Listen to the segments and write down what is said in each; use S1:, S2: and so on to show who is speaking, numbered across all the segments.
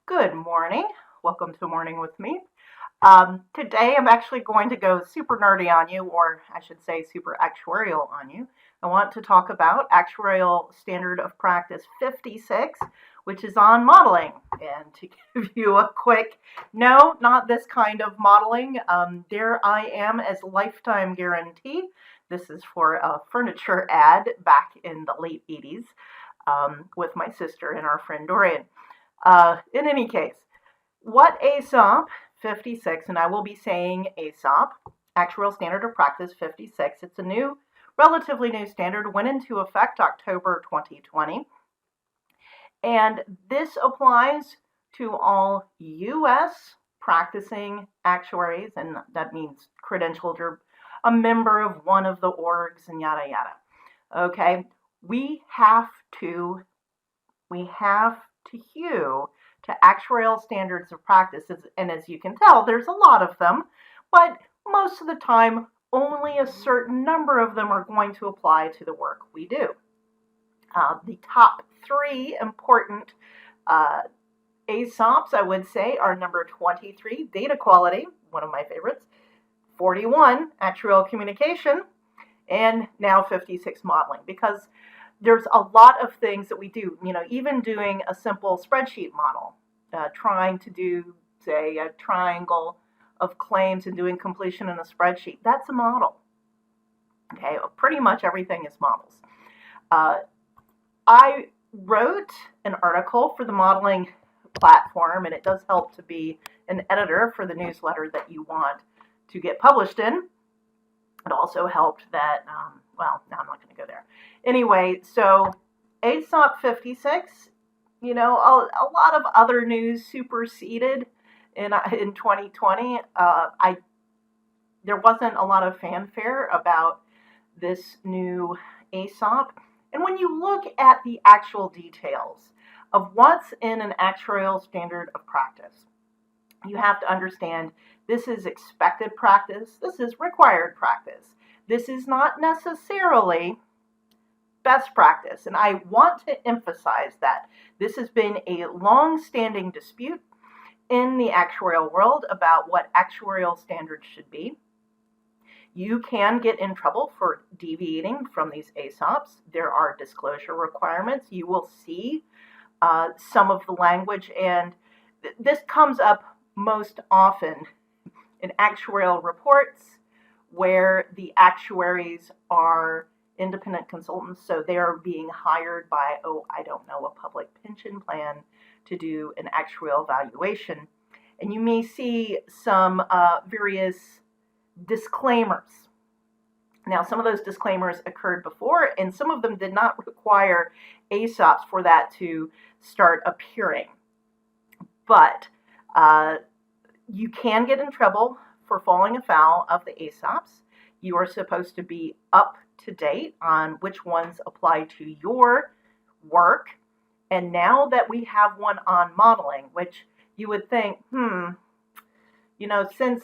S1: Good morning. Welcome to Morning with Me. Today I'm actually going to go super nerdy on you, or I should say super actuarial on you. I want to talk about Actuarial Standard of Practice 56, which is on modeling. And to give you a quick, no, not this kind of modeling. There I am as lifetime guarantee. This is for a furniture ad back in the late 80s with my sister and our friend Dorian. In any case, what ASOP 56, and I will be saying ASOP, Actuarial Standard of Practice 56, it's a new, relatively new standard, went into effect October 2020, and this applies to all U.S. practicing actuaries, and that means credentialed or a member of one of the orgs and yada yada. Okay, we have to hew to actuarial standards of practices, and as you can tell, there's a lot of them, but most of the time, only a certain number of them are going to apply to the work we do. The top three important ASOPs, I would say, are number 23, data quality, one of my favorites, 41, actuarial communication, and now 56, modeling, because there's a lot of things that we do, even doing a simple spreadsheet model, trying to do, say, a triangle of claims and doing completion in a spreadsheet. That's a model. Okay, pretty much everything is models. I wrote an article for the modeling platform, and it does help to be an editor for the newsletter that you want to get published in. It also helped that, well, no, I'm not going to go there. Anyway, so ASOP 56, a lot of other news superseded in 2020. There wasn't a lot of fanfare about this new ASOP. And when you look at the actual details of what's in an actuarial standard of practice, you have to understand this is expected practice, this is required practice. This is not necessarily best practice, and I want to emphasize that. This has been a long-standing dispute in the actuarial world about what actuarial standards should be. You can get in trouble for deviating from these ASOPs. There are disclosure requirements. You will see some of the language, and this comes up most often in actuarial reports where the actuaries are independent consultants, so they are being hired by, a public pension plan to do an actuarial valuation. And you may see some various disclaimers. Now, some of those disclaimers occurred before, and some of them did not require ASOPs for that to start appearing. But you can get in trouble for falling afoul of the ASOPs. You are supposed to be up to date on which ones apply to your work. And now that we have one on modeling, which you would think, since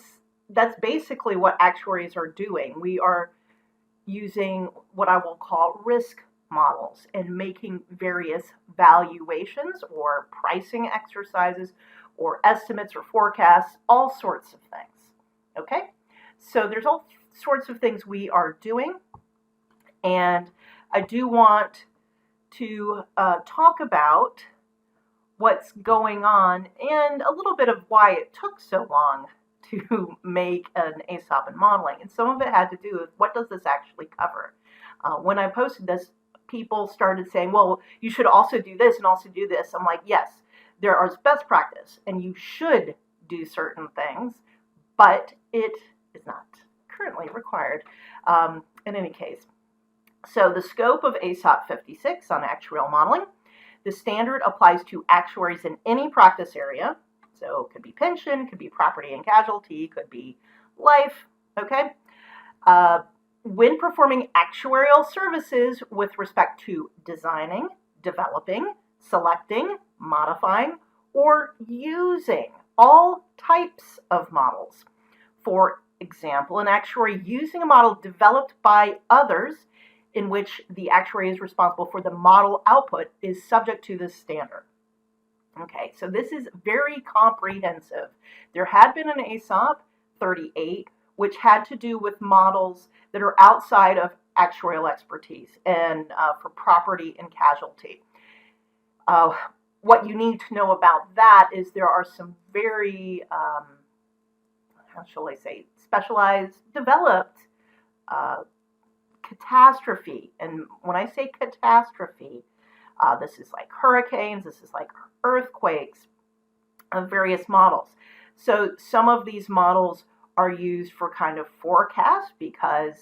S1: that's basically what actuaries are doing, we are using what I will call risk models and making various valuations or pricing exercises or estimates or forecasts, all sorts of things. Okay, so there's all sorts of things we are doing, and I do want to talk about what's going on and a little bit of why it took so long to make an ASOP in modeling. And some of it had to do with what does this actually cover. When I posted this, people started saying, well, you should also do this and also do this. I'm like, yes, there are best practice, and you should do certain things, but it is not currently required in any case. So the scope of ASOP 56 on actuarial modeling, the standard applies to actuaries in any practice area. So it could be pension, could be property and casualty, could be life, okay? When performing actuarial services with respect to designing, developing, selecting, modifying, or using all types of models. For example, an actuary using a model developed by others in which the actuary is responsible for the model output is subject to this standard. Okay, so this is very comprehensive. There had been an ASOP 38, which had to do with models that are outside of actuarial expertise and for property and casualty. Uh, what you need to know about that is there are some very, how shall I say, specialized, developed uh, catastrophe. And when I say catastrophe, this is like hurricanes, this is like earthquakes, of various models. So some of these models are used for kind of forecast because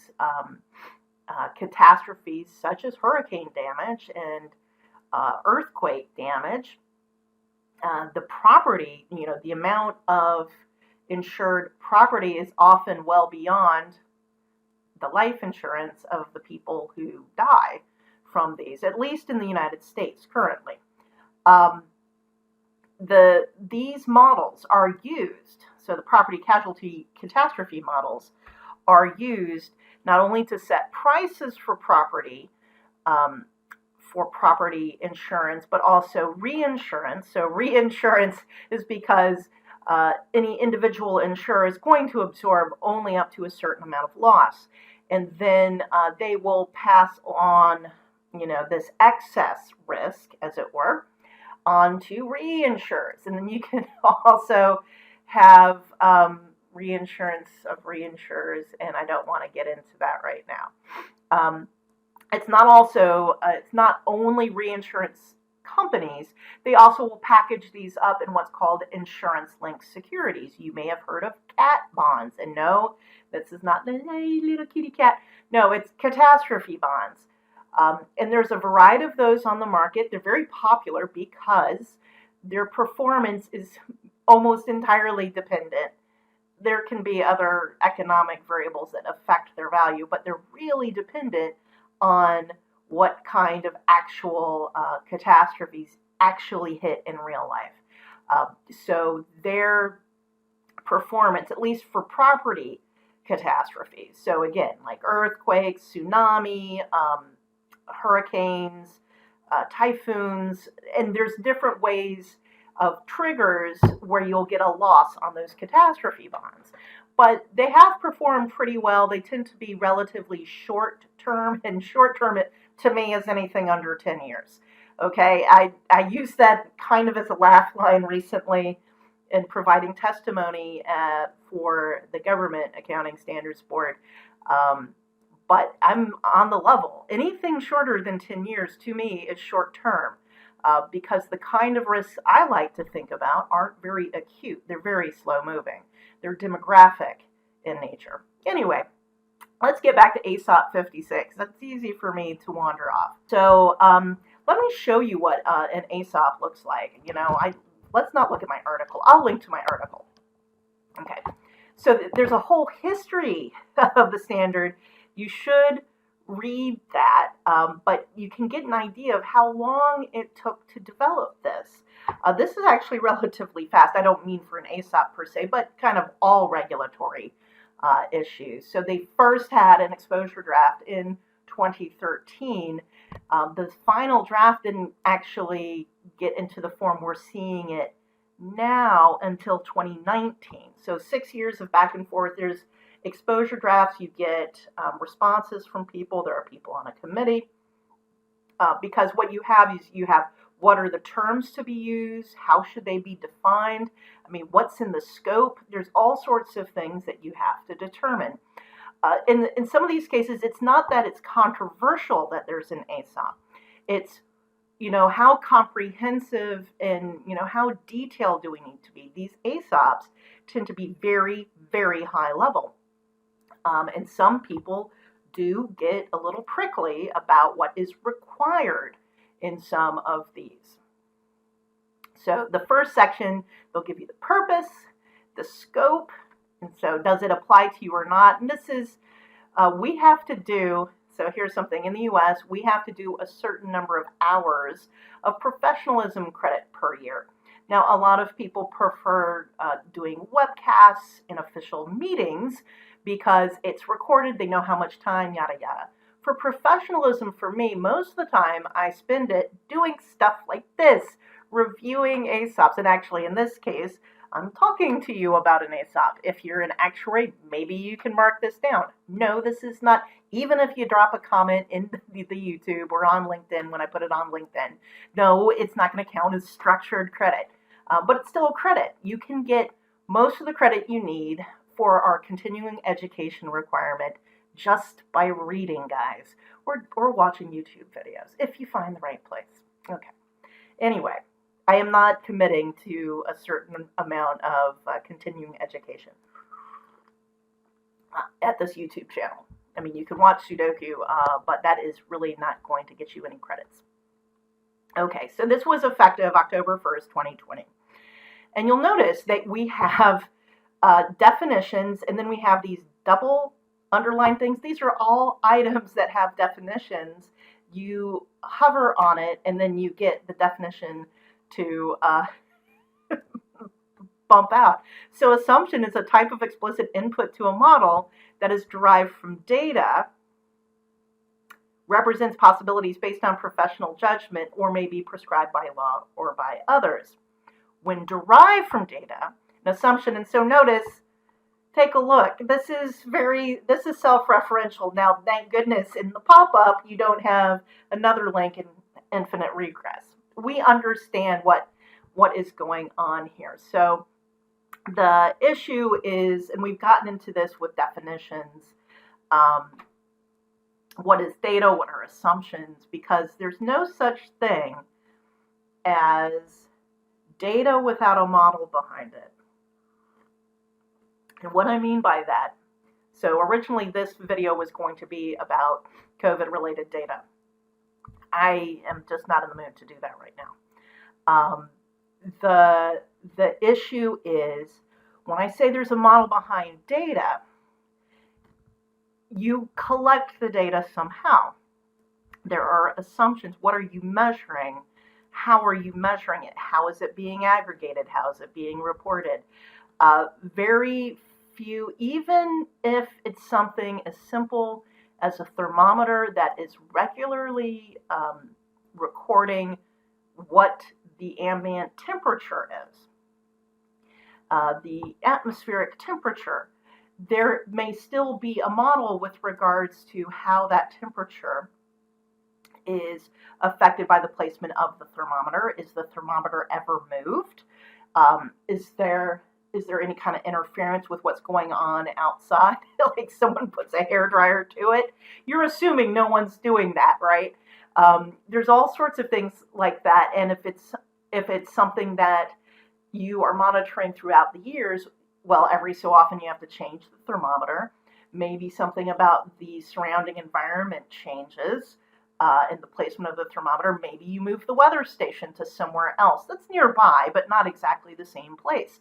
S1: catastrophes such as hurricane damage and earthquake damage, the property, the amount of insured property is often well beyond the life insurance of the people who die from these, at least in the United States currently. Um, these models are used, so the property casualty catastrophe models are used not only to set prices for property insurance, but also reinsurance. So reinsurance is because any individual insurer is going to absorb only up to a certain amount of loss, and then they will pass on, this excess risk, as it were, onto reinsurers. And then you can also have reinsurance of reinsurers, and I don't want to get into that right now. It's not only reinsurance companies, they also will package these up in what's called insurance-linked securities. You may have heard of cat bonds, and no, this is not the little kitty cat. No, it's catastrophe bonds. And there's a variety of those on the market. They're very popular because their performance is almost entirely dependent. There can be other economic variables that affect their value, but they're really dependent on what kind of actual catastrophes actually hit in real life. So their performance, at least for property catastrophes, so again, like earthquakes, tsunami, hurricanes, typhoons, and there's different ways of triggers where you'll get a loss on those catastrophe bonds. But they have performed pretty well. They tend to be relatively short term, and short term to me is anything under 10 years. Okay, I used that kind of as a laugh line recently in providing testimony for the Government Accounting Standards Board. But I'm on the level. Anything shorter than 10 years to me is short term because the kind of risks I like to think about aren't very acute. They're very slow moving. They're demographic in nature. Anyway, let's get back to ASOP 56. That's easy for me to wander off. So let me show you what an ASOP looks like. Let's not look at my article. I'll link to my article. Okay. So there's a whole history of the standard. You should read that, but you can get an idea of how long it took to develop this. This is actually relatively fast. I don't mean for an ASOP per se, but kind of all regulatory issues. So they first had an exposure draft in 2013. The final draft didn't actually get into the form we're seeing it now until 2019. So 6 years of back and forth. There's exposure drafts, you get responses from people. There are people on a committee because what you have is you have what are the terms to be used, how should they be defined, what's in the scope. There's all sorts of things that you have to determine. In some of these cases, it's not that it's controversial that there's an ASOP. It's, how comprehensive and, how detailed do we need to be. These ASOPs tend to be very, very high level. And some people do get a little prickly about what is required in some of these. So the first section, they'll give you the purpose, the scope, and so does it apply to you or not? And this is, we have to do, so here's something, in the US, we have to do a certain number of hours of professionalism credit per year. Now, a lot of people prefer doing webcasts in official meetings because it's recorded, they know how much time, yada, yada. For professionalism, for me, most of the time I spend it doing stuff like this, reviewing ASOPs, and actually in this case, I'm talking to you about an ASOP. If you're an actuary, maybe you can mark this down. No, this is not, even if you drop a comment in the YouTube or on LinkedIn when I put it on LinkedIn, no, it's not going to count as structured credit. But it's still a credit. You can get most of the credit you need for our continuing education requirement just by reading, guys, or watching YouTube videos, if you find the right place. Okay. Anyway, I am not committing to a certain amount of continuing education at this YouTube channel. I mean, you can watch Sudoku, but that is really not going to get you any credits. Okay, so this was effective October 1st, 2020. And you'll notice that we have definitions, and then we have these double underlined things. These are all items that have definitions. You hover on it, and then you get the definition to bump out. So assumption is a type of explicit input to a model that is derived from data, represents possibilities based on professional judgment, or may be prescribed by law or by others. When derived from data, an assumption, and so notice, take a look. This is self-referential. Now, thank goodness in the pop-up you don't have another link in infinite regress. We understand what is going on here. So the issue is, and we've gotten into this with definitions, what is data, what are assumptions, because there's no such thing as data without a model behind it. And what I mean by that, so originally this video was going to be about COVID-related data. I am just not in the mood to do that right now. The issue is, when I say there's a model behind data, you collect the data somehow. There are assumptions. What are you measuring? How are you measuring it? How is it being aggregated? How is it being reported? Very few, even if it's something as simple as a thermometer that is regularly recording what the ambient temperature is, the atmospheric temperature, there may still be a model with regards to how that temperature is affected by the placement of the thermometer. Is the thermometer ever moved? Is there any kind of interference with what's going on outside? Like someone puts a hairdryer to it. You're assuming no one's doing that, right? There's all sorts of things like that. And if it's something that you are monitoring throughout the years, well, every so often you have to change the thermometer. Maybe something about the surrounding environment changes in the placement of the thermometer. Maybe you move the weather station to somewhere else that's nearby, but not exactly the same place.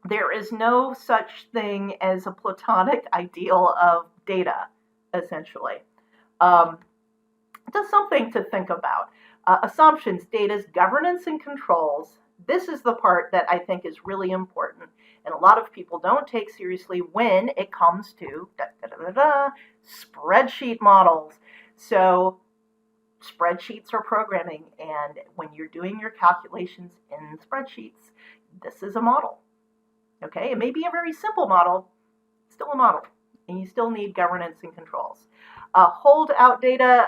S1: There is no such thing as a platonic ideal of data, essentially. Just something to think about. Assumptions, data's governance and controls. This is the part that I think is really important, and a lot of people don't take seriously when it comes to spreadsheet models. So spreadsheets are programming, and when you're doing your calculations in spreadsheets, this is a model. Okay, it may be a very simple model, still a model, and you still need governance and controls. Hold out data.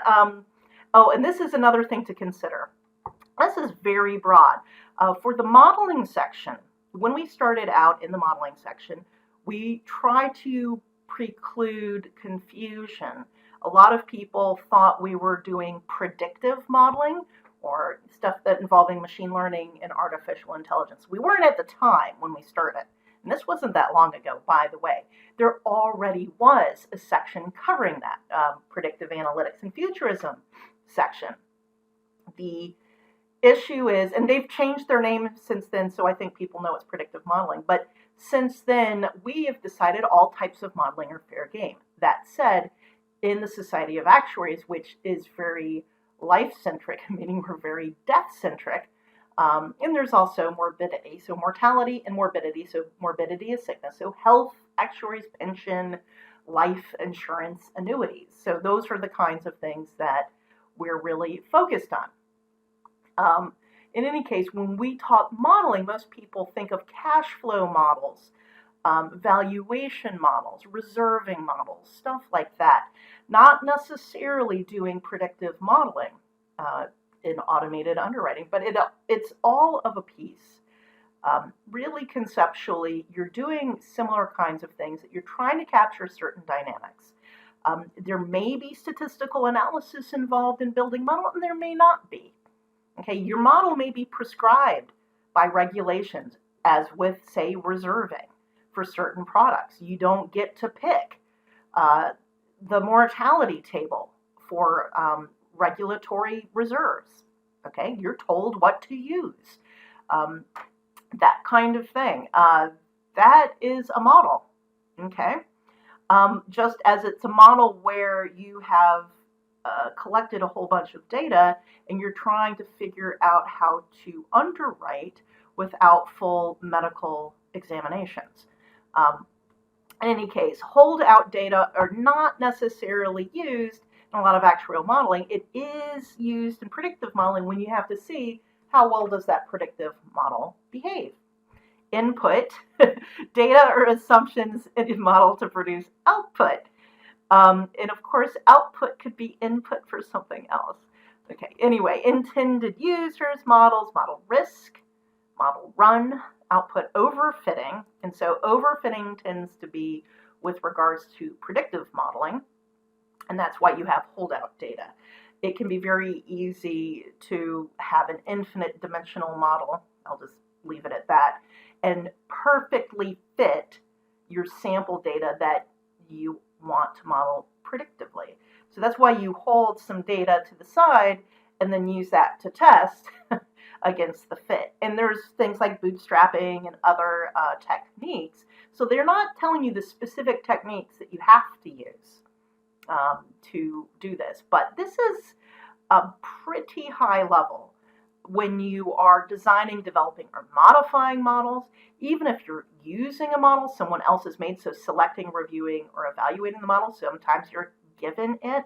S1: Oh, and this is another thing to consider. This is very broad. For the modeling section, when we started out in the modeling section, we try to preclude confusion. A lot of people thought we were doing predictive modeling or stuff that involving machine learning and artificial intelligence. We weren't at the time when we started. And this wasn't that long ago, by the way. There already was a section covering that, predictive analytics and futurism section. The issue is, and they've changed their name since then, so I think people know it's predictive modeling, but since then, we have decided all types of modeling are fair game. That said, in the Society of Actuaries, which is very life-centric, meaning we're very death-centric, and there's also morbidity, so mortality and morbidity, so morbidity is sickness, so health, actuaries, pension, life insurance, annuities. So those are the kinds of things that we're really focused on. in any case, when we talk modeling, most people think of cash flow models, valuation models, reserving models, stuff like that. Not necessarily doing predictive modeling in automated underwriting, but it's all of a piece. Really conceptually, you're doing similar kinds of things that you're trying to capture certain dynamics. There may be statistical analysis involved in building model, and there may not be. Okay, your model may be prescribed by regulations, as with, say, reserving for certain products. You don't get to pick the mortality table for regulatory reserves. Okay, you're told what to use. That kind of thing. That is a model. Okay, just as it's a model where you have collected a whole bunch of data and you're trying to figure out how to underwrite without full medical examinations. In any case, holdout data are not necessarily used in a lot of actuarial modeling. It is used in predictive modeling when you have to see how well does that predictive model behave. Input, data or assumptions in a model to produce output. And of course, output could be input for something else. Okay, anyway, intended users, models, model risk, model run, output overfitting. And so overfitting tends to be with regards to predictive modeling. And that's why you have holdout data. It can be very easy to have an infinite dimensional model. I'll just leave it at that. And perfectly fit your sample data that you want to model predictively. So that's why you hold some data to the side and then use that to test against the fit. And there's things like bootstrapping and other techniques. So they're not telling you the specific techniques that you have to use to do this. But this is a pretty high level when you are designing, developing, or modifying models. Even if you're using a model someone else has made, so selecting, reviewing, or evaluating the model, sometimes you're given it.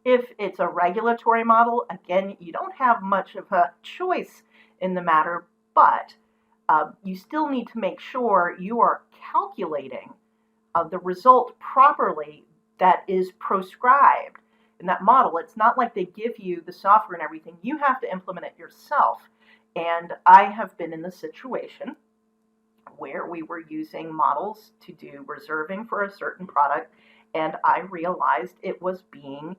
S1: If it's a regulatory model, again, you don't have much of a choice in the matter, but you still need to make sure you are calculating the result properly that is prescribed in that model. It's not like they give you the software and everything. You have to implement it yourself. And I have been in the situation where we were using models to do reserving for a certain product, and I realized it was being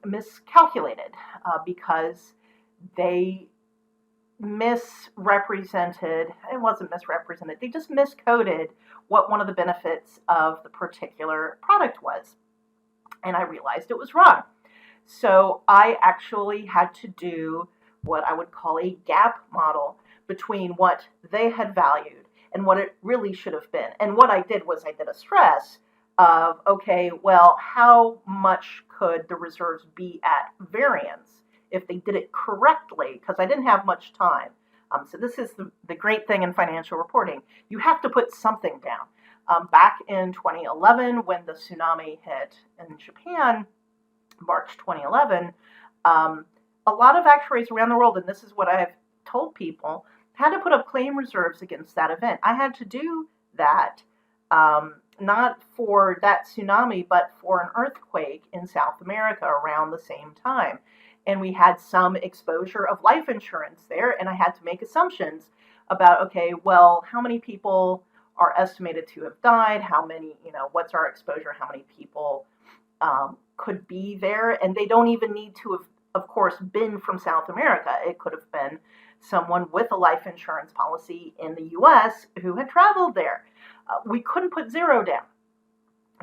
S1: miscalculated because they misrepresented, it wasn't misrepresented, they just miscoded what one of the benefits of the particular product was. And I realized it was wrong. So I actually had to do what I would call a gap model between what they had valued and what it really should have been. And what I did was I did a stress of, okay, well, how much could the reserves be at variance if they did it correctly? Because I didn't have much time. So this is the great thing in financial reporting. You have to put something down. Back in 2011, when the tsunami hit in Japan, March 2011, a lot of actuaries around the world, and this is what I've told people, had to put up claim reserves against that event. I had to do that, not for that tsunami, but for an earthquake in South America around the same time. And we had some exposure of life insurance there, and I had to make assumptions about, okay, well, how many people are estimated to have died, how many, what's our exposure, how many people could be there. And they don't even need to have, of course, been from South America. It could have been someone with a life insurance policy in the US who had traveled there. We couldn't put zero down.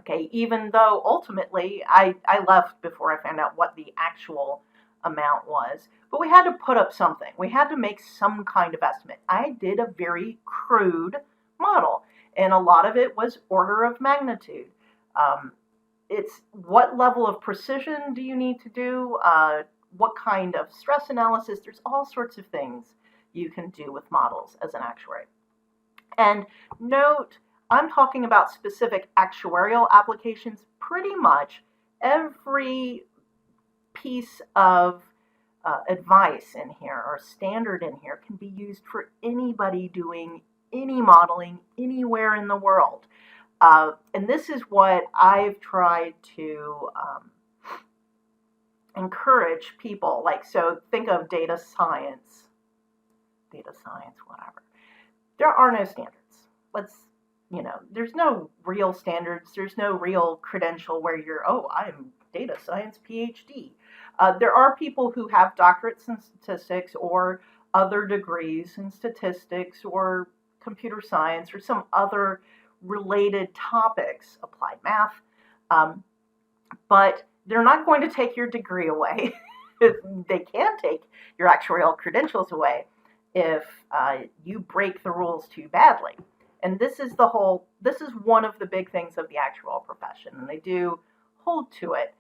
S1: Okay, even though ultimately I left before I found out what the actual amount was, but we had to put up something. We had to make some kind of estimate. I did a very crude model, and a lot of it was order of magnitude. It's what level of precision do you need to do? What kind of stress analysis? There's all sorts of things you can do with models as an actuary. And note, I'm talking about specific actuarial applications. Pretty much every piece of advice in here or standard in here can be used for anybody doing any modeling anywhere in the world. And this is what I've tried to encourage people. Like, so think of data science, whatever. There are no standards. There's no real standards. There's no real credential where you're, oh, I'm data science PhD. There are people who have doctorates in statistics or other degrees in statistics or computer science or some other related topics, applied math, but they're not going to take your degree away. They can take your actuarial credentials away if you break the rules too badly. And this is one of the big things of the actuarial profession, and they do hold to it,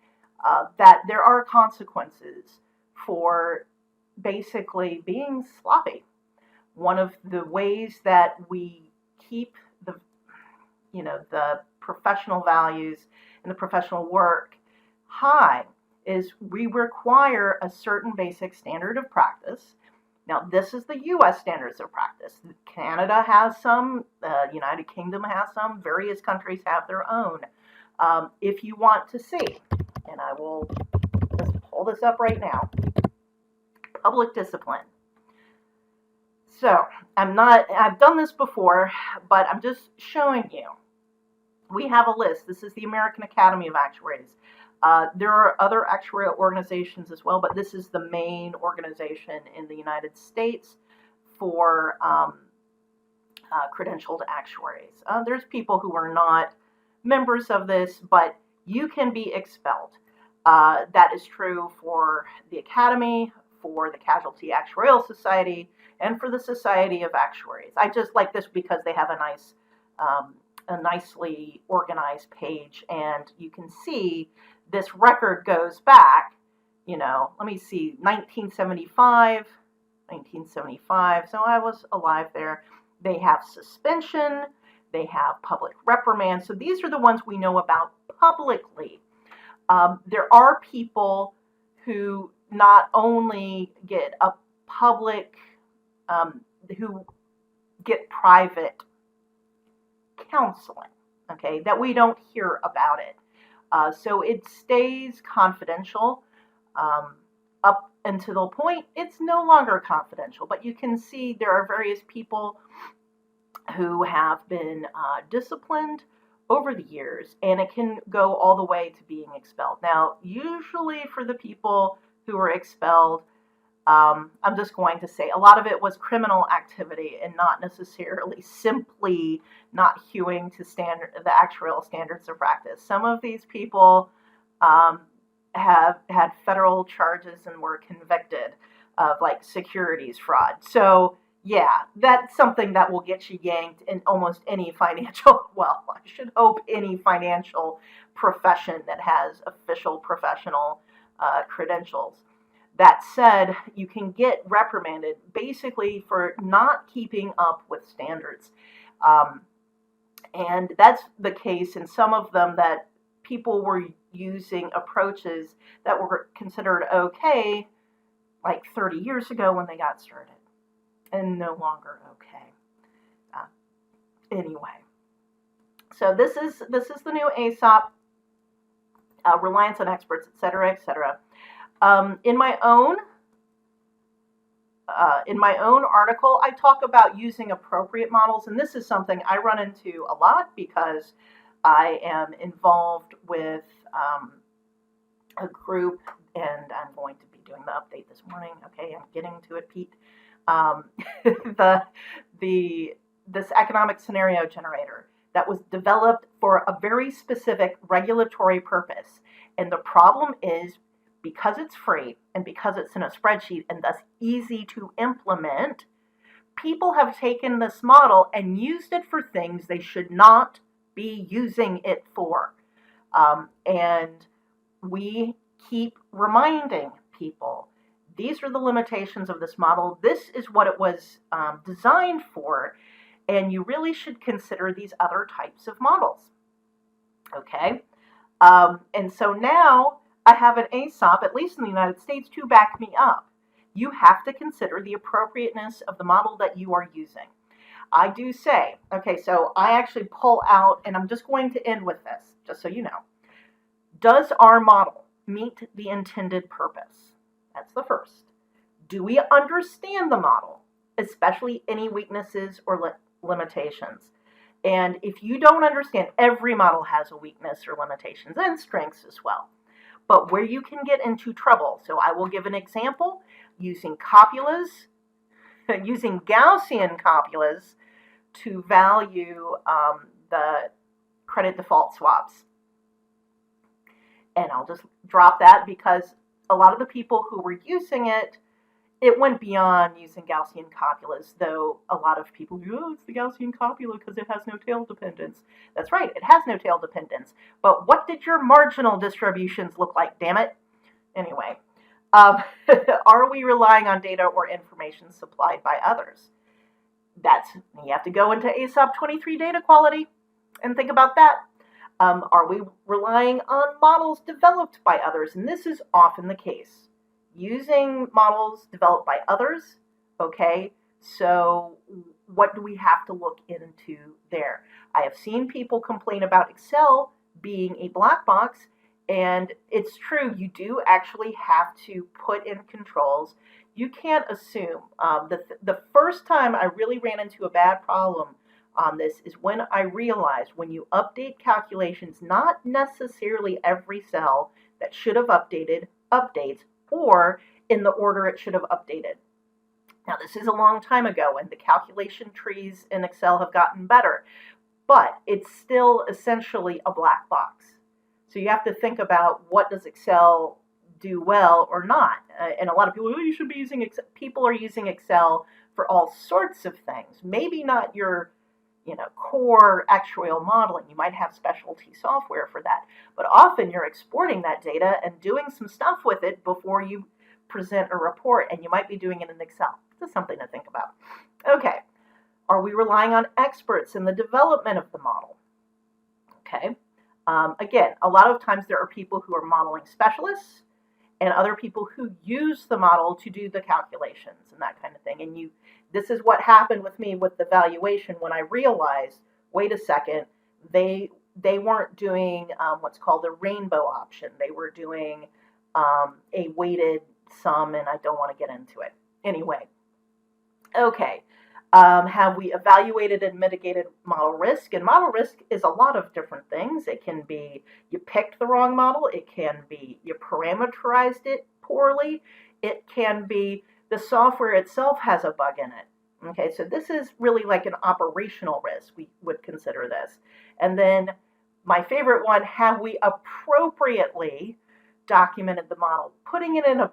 S1: that there are consequences for basically being sloppy. One of the ways that we keep the professional values and the professional work high is we require a certain basic standard of practice. Now, this is the U.S. standards of practice. Canada has some, United Kingdom has some, various countries have their own. If you want to see, and I will just pull this up right now, public discipline. So, I've done this before, but I'm just showing you. We have a list. This is the American Academy of Actuaries. There are other actuarial organizations as well, but this is the main organization in the United States for credentialed actuaries. There's people who are not members of this, but you can be expelled. That is true for the Academy, for the Casualty Actuarial Society, and for the Society of Actuaries. I just like this because they have a nicely organized page, and you can see this record goes back, let me see, 1975, so I was alive there. They have suspension, they have public reprimand, so these are the ones we know about publicly. There are people who not only get a public, who get private counseling, okay, that we don't hear about it. So it stays confidential up until the point it's no longer confidential. But you can see there are various people who have been disciplined over the years, and it can go all the way to being expelled. Now, usually for the people who are expelled, I'm just going to say a lot of it was criminal activity and not necessarily simply not hewing to the actuarial standards of practice. Some of these people have had federal charges and were convicted of like securities fraud. So yeah, that's something that will get you yanked in almost any financial, well, I should hope any financial profession that has official professional credentials. That said, you can get reprimanded basically for not keeping up with standards. And that's the case in some of them, that people were using approaches that were considered okay like 30 years ago when they got started, and no longer okay. Anyway, so this is the new ASOP, reliance on experts, etc., etc. In my own article, I talk about using appropriate models, and this is something I run into a lot because I am involved with a group, and I'm going to be doing the update this morning. Okay, I'm getting to it, Pete. This economic scenario generator that was developed for a very specific regulatory purpose, and the problem is, because it's free and because it's in a spreadsheet and thus easy to implement, people have taken this model and used it for things they should not be using it for. And we keep reminding people, these are the limitations of this model. This is what it was designed for, and you really should consider these other types of models. Okay? And so now I have an ASOP, at least in the United States, to back me up. you have to consider the appropriateness of the model that you are using. I do say, okay, so I actually pull out, and I'm just going to end with this, just so you know. Does our model meet the intended purpose? That's the first. Do we understand the model, especially any weaknesses or limitations? And if you don't understand, every model has a weakness or limitations and strengths as well. But where you can get into trouble, so I will give an example using copulas, using Gaussian copulas to value the credit default swaps. And I'll just drop that because a lot of the people who were using it, it went beyond using Gaussian copulas, though a lot of people go, oh, it's the Gaussian copula because it has no tail dependence. That's right, it has no tail dependence. But what did your marginal distributions look like, damn it? Anyway, are we relying on data or information supplied by others? You have to go into ASOP 23 data quality and think about that. Are we relying on models developed by others? And this is often the case. Using models developed by others, okay, so what do we have to look into there? I have seen people complain about Excel being a black box, and it's true, you do actually have to put in controls. You can't assume. The first time I really ran into a bad problem on this is when I realized when you update calculations, not necessarily every cell that should have updated updates or in the order it should have updated. Now, this is a long time ago, and the calculation trees in Excel have gotten better, but it's still essentially a black box. So you have to think about what does Excel do well or not. And a lot of people, oh, you should be using Excel. People are using Excel for all sorts of things. Maybe not your core actuarial modeling. You might have specialty software for that. But often you're exporting that data and doing some stuff with it before you present a report, and you might be doing it in Excel. This is something to think about. Okay, are we relying on experts in the development of the model? Okay, again, a lot of times there are people who are modeling specialists and other people who use the model to do the calculations and that kind of thing. And this is what happened with me with the valuation when I realized, wait a second, they weren't doing what's called a rainbow option. They were doing a weighted sum, and I don't want to get into it. Anyway, okay. Have we evaluated and mitigated model risk? And model risk is a lot of different things. It can be you picked the wrong model. It can be you parameterized it poorly. It can be the software itself has a bug in it. Okay, so this is really like an operational risk. We would consider this. And then my favorite one, have we appropriately documented the model? Putting it in a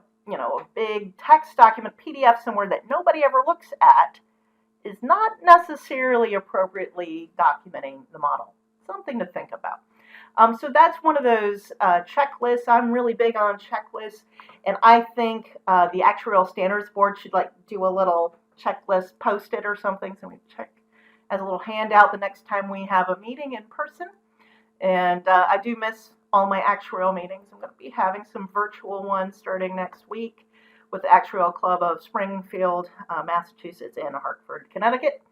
S1: big text document, PDF somewhere that nobody ever looks at is not necessarily appropriately documenting the model. Something to think about. So that's one of those checklists. I'm really big on checklists, and I think the Actuarial Standards Board should do a little checklist, post it or something, so we check as a little handout the next time we have a meeting in person. And I do miss all my actuarial meetings. I'm going to be having some virtual ones starting next week with the Actuarial Club of Springfield, Massachusetts, and Hartford, Connecticut.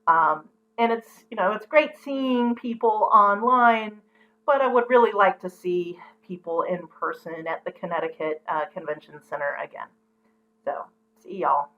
S1: And it's great seeing people online, but I would really like to see people in person at the Connecticut Convention Center again. So, see y'all.